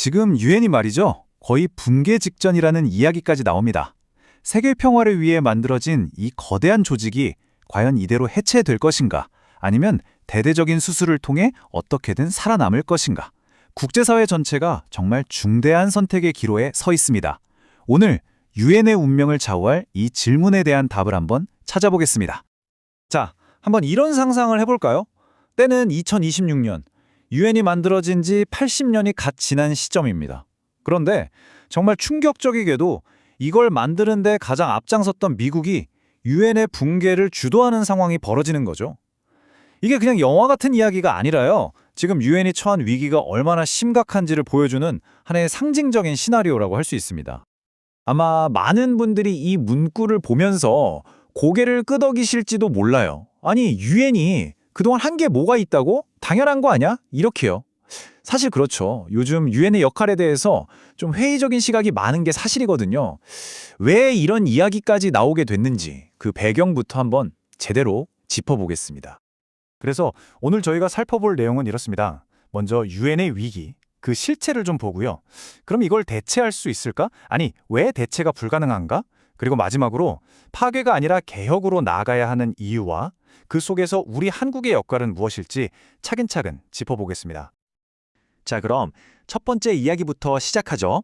지금 유엔이 말이죠. 거의 붕괴 직전이라는 이야기까지 나옵니다. 세계 평화를 위해 만들어진 이 거대한 조직이 과연 이대로 해체될 것인가? 아니면 대대적인 수술을 통해 어떻게든 살아남을 것인가? 국제사회 전체가 정말 중대한 선택의 기로에 서 있습니다. 오늘 유엔의 운명을 좌우할 이 질문에 대한 답을 한번 찾아보겠습니다. 자, 한번 이런 상상을 해볼까요? 때는 2026년, 유엔이 만들어진 지 80년이 갓 지난 시점입니다. 그런데 정말 충격적이게도 이걸 만드는데 가장 앞장섰던 미국이 유엔의 붕괴를 주도하는 상황이 벌어지는 거죠. 이게 그냥 영화 같은 이야기가 아니라요. 지금 유엔이 처한 위기가 얼마나 심각한지를 보여주는 하나의 상징적인 시나리오라고 할 수 있습니다. 아마 많은 분들이 이 문구를 보면서 고개를 끄덕이실지도 몰라요. 아니, 유엔이 그동안 한 게 뭐가 있다고? 당연한 거 아니야? 이렇게요. 사실 그렇죠. 요즘 유엔의 역할에 대해서 좀 회의적인 시각이 많은 게 사실이거든요. 왜 이런 이야기까지 나오게 됐는지 그 배경부터 한번 제대로 짚어보겠습니다. 그래서 오늘 저희가 살펴볼 내용은 이렇습니다. 먼저 유엔의 위기, 그 실체를 좀 보고요. 그럼 이걸 대체할 수 있을까? 아니, 왜 대체가 불가능한가? 그리고 마지막으로 파괴가 아니라 개혁으로 나아가야 하는 이유와 그 속에서 우리 한국의 역할은 무엇일지 차근차근 짚어보겠습니다. 자, 그럼 첫 번째 이야기부터 시작하죠.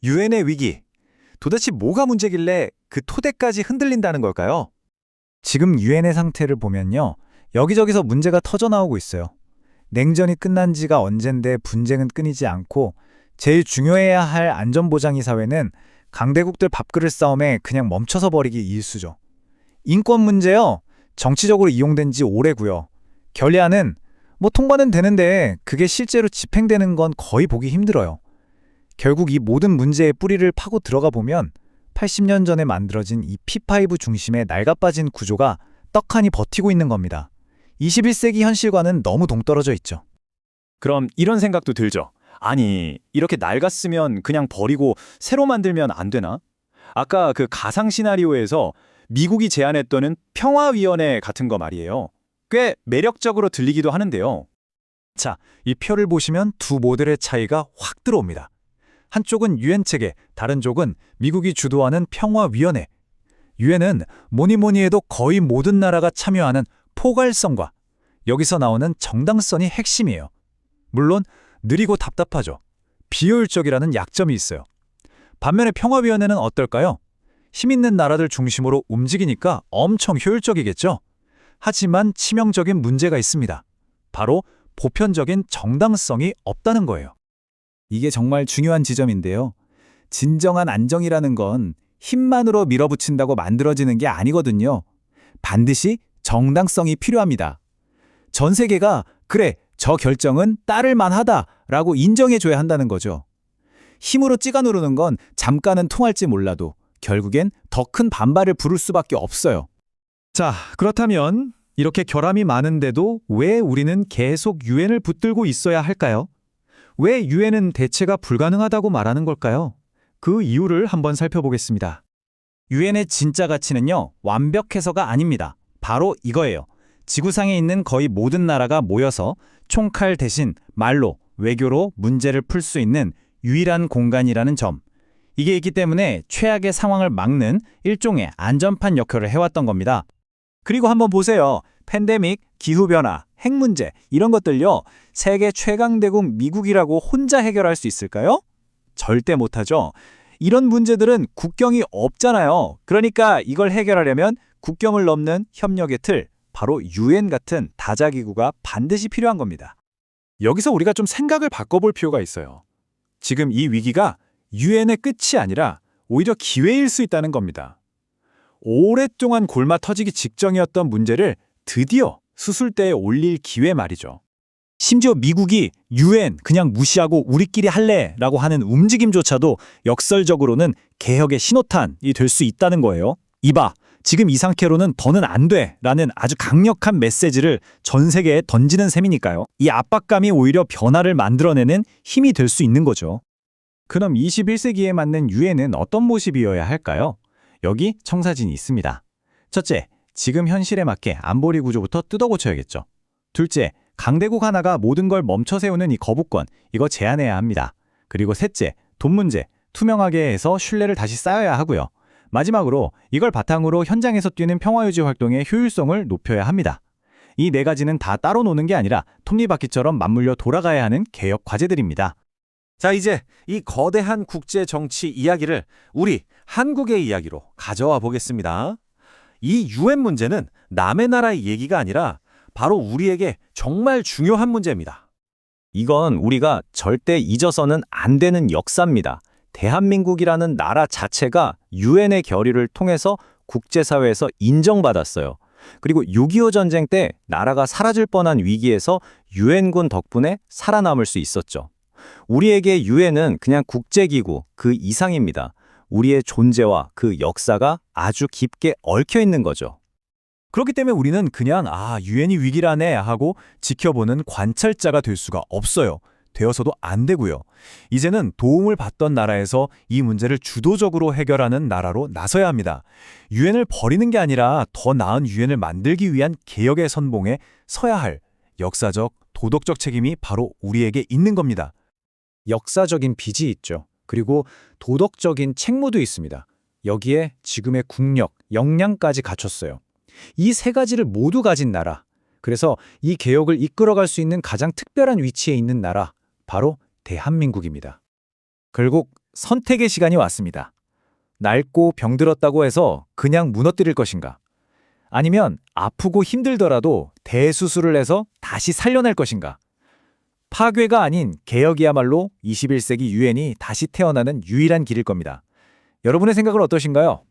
유엔의 위기. 도대체 뭐가 문제길래 그 토대까지 흔들린다는 걸까요? 지금 유엔의 상태를 보면요. 여기저기서 문제가 터져나오고 있어요. 냉전이 끝난 지가 언젠데 분쟁은 끊이지 않고 제일 중요해야 할 안전보장이 사회는 강대국들 밥그릇 싸움에 그냥 멈춰서 버리기 일쑤죠. 인권 문제요. 정치적으로 이용된 지 오래고요. 결례안은 통과는 되는데 그게 실제로 집행되는 건 거의 보기 힘들어요. 결국 이 모든 문제의 뿌리를 파고 들어가 보면 80년 전에 만들어진 이 P5 중심의 낡아빠진 구조가 떡하니 버티고 있는 겁니다. 21세기 현실과는 너무 동떨어져 있죠. 그럼 이런 생각도 들죠. 아니, 이렇게 낡았으면 그냥 버리고 새로 만들면 안 되나? 아까 그 가상 시나리오에서 미국이 제안했던 평화위원회 같은 거 말이에요. 꽤 매력적으로 들리기도 하는데요. 자, 이 표를 보시면 두 모델의 차이가 확 들어옵니다. 한쪽은 유엔 체계, 다른 쪽은 미국이 주도하는 평화위원회. 유엔은 뭐니 해도 거의 모든 나라가 참여하는 포괄성과 여기서 나오는 정당성이 핵심이에요. 물론 느리고 답답하죠. 비효율적이라는 약점이 있어요. 반면에 평화위원회는 어떨까요? 힘 있는 나라들 중심으로 움직이니까 엄청 효율적이겠죠? 하지만 치명적인 문제가 있습니다. 바로 보편적인 정당성이 없다는 거예요. 이게 정말 중요한 지점인데요. 진정한 안정이라는 건 힘만으로 밀어붙인다고 만들어지는 게 아니거든요. 반드시 정당성이 필요합니다. 전 세계가 그래, 저 결정은 따를 만하다라고 인정해줘야 한다는 거죠. 힘으로 찍어 누르는 건 잠깐은 통할지 몰라도 결국엔 더 큰 반발을 부를 수밖에 없어요. 자, 그렇다면 이렇게 결함이 많은데도 왜 우리는 계속 유엔을 붙들고 있어야 할까요? 왜 유엔은 대체가 불가능하다고 말하는 걸까요? 그 이유를 한번 살펴보겠습니다. 유엔의 진짜 가치는요, 완벽해서가 아닙니다. 바로 이거예요. 지구상에 있는 거의 모든 나라가 모여서 총칼 대신 말로, 외교로 문제를 풀 수 있는 유일한 공간이라는 점. 이게 있기 때문에 최악의 상황을 막는 일종의 안전판 역할을 해왔던 겁니다. 그리고 한번 보세요. 팬데믹, 기후변화, 핵 문제 이런 것들요. 세계 최강대국 미국이라고 혼자 해결할 수 있을까요? 절대 못하죠. 이런 문제들은 국경이 없잖아요. 그러니까 이걸 해결하려면 국경을 넘는 협력의 틀, 바로 유엔 같은 다자기구가 반드시 필요한 겁니다. 여기서 우리가 좀 생각을 바꿔볼 필요가 있어요. 지금 이 위기가 유엔의 끝이 아니라 오히려 기회일 수 있다는 겁니다. 오랫동안 골마 터지기 직전이었던 문제를 드디어 수술대에 올릴 기회 말이죠. 심지어 미국이 유엔 그냥 무시하고 우리끼리 할래라고 하는 움직임조차도 역설적으로는 개혁의 신호탄이 될 수 있다는 거예요. 이봐, 지금 이 상태로는 더는 안 돼라는 아주 강력한 메시지를 전 세계에 던지는 셈이니까요. 이 압박감이 오히려 변화를 만들어내는 힘이 될 수 있는 거죠. 그럼 21세기에 맞는 유엔은 어떤 모습이어야 할까요? 여기 청사진이 있습니다. 첫째, 지금 현실에 맞게 안보리 구조부터 뜯어고쳐야겠죠. 둘째, 강대국 하나가 모든 걸 멈춰 세우는 이 거부권, 이거 제한해야 합니다. 그리고 셋째, 돈 문제. 투명하게 해서 신뢰를 다시 쌓아야 하고요. 마지막으로 이걸 바탕으로 현장에서 뛰는 평화유지 활동의 효율성을 높여야 합니다. 이 네 가지는 다 따로 노는 게 아니라 톱니바퀴처럼 맞물려 돌아가야 하는 개혁 과제들입니다. 자, 이제 이 거대한 국제 정치 이야기를 우리 한국의 이야기로 가져와 보겠습니다. 이 유엔 문제는 남의 나라의 얘기가 아니라 바로 우리에게 정말 중요한 문제입니다. 이건 우리가 절대 잊어서는 안 되는 역사입니다. 대한민국이라는 나라 자체가 유엔의 결의를 통해서 국제사회에서 인정받았어요. 그리고 6.25 전쟁 때 나라가 사라질 뻔한 위기에서 유엔군 덕분에 살아남을 수 있었죠. 우리에게 유엔은 그냥 국제기구 그 이상입니다. 우리의 존재와 그 역사가 아주 깊게 얽혀 있는 거죠. 그렇기 때문에 우리는 그냥 유엔이 위기라네 하고 지켜보는 관찰자가 될 수가 없어요. 되어서도 안 되고요. 이제는 도움을 받던 나라에서 이 문제를 주도적으로 해결하는 나라로 나서야 합니다. 유엔을 버리는 게 아니라 더 나은 유엔을 만들기 위한 개혁의 선봉에 서야 할 역사적, 도덕적 책임이 바로 우리에게 있는 겁니다. 역사적인 빚이 있죠. 그리고 도덕적인 책무도 있습니다. 여기에 지금의 국력, 역량까지 갖췄어요. 이 세 가지를 모두 가진 나라. 그래서 이 개혁을 이끌어갈 수 있는 가장 특별한 위치에 있는 나라, 바로 대한민국입니다. 결국 선택의 시간이 왔습니다. 낡고 병들었다고 해서 그냥 무너뜨릴 것인가? 아니면 아프고 힘들더라도 대수술을 해서 다시 살려낼 것인가? 파괴가 아닌 개혁이야말로 21세기 유엔이 다시 태어나는 유일한 길일 겁니다. 여러분의 생각은 어떠신가요?